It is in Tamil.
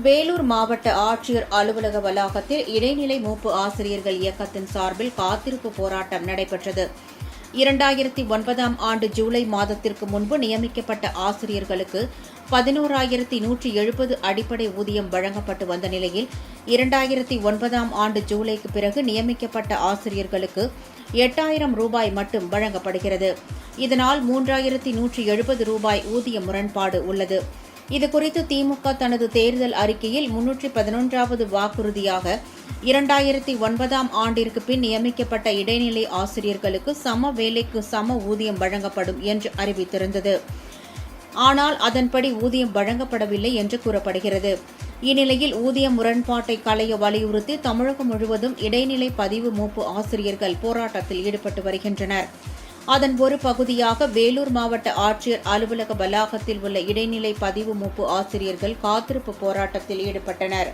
வேலூர் மாவட்ட ஆட்சியர் அலுவலக வளாகத்தில் இடைநிலை மூப்பு ஆசிரியர்கள் இயக்கத்தின் சார்பில் காத்திருப்பு போராட்டம் நடைபெற்றது. 2009ஆம் ஆண்டு ஜூலை மாதத்திற்கு முன்பு நியமிக்கப்பட்ட ஆசிரியர்களுக்கு 11,170 அடிப்படை ஊதியம் வழங்கப்பட்டு வந்த நிலையில் 2009ஆம் ஆண்டு ஜூலைக்கு பிறகு நியமிக்கப்பட்ட ஆசிரியர்களுக்கு 8,000 ரூபாய் மட்டும் வழங்கப்படுகிறது. இதனால் 3,170 ரூபாய் ஊதிய முரண்பாடு உள்ளது. இதுகுறித்து திமுக தனது தேர்தல் அறிக்கையில் 311வது வாக்குறுதியாக 2009ஆம் ஆண்டிற்கு பின் நியமிக்கப்பட்ட இடைநிலை ஆசிரியர்களுக்கு சம வேலைக்கு சம ஊதியம் வழங்கப்படும் என்று அறிவித்திருந்தது. ஆனால் அதன்படி ஊதியம் வழங்கப்படவில்லை என்று கூறப்படுகிறது. இந்நிலையில் ஊதிய முரண்பாட்டை களைய வலியுறுத்தி தமிழகம் முழுவதும் இடைநிலை பதிவு மூப்பு ஆசிரியர்கள் போராட்டத்தில் ஈடுபட்டு வருகின்றனர். அதன் ஒரு பகுதியாக வேலூர் மாவட்ட ஆட்சியர் அலுவலக வளாகத்தில் உள்ள இடைநிலை பதிவு மூப்பு ஆசிரியர்கள் காத்திருப்பு போராட்டத்தில் ஈடுபட்டனர்.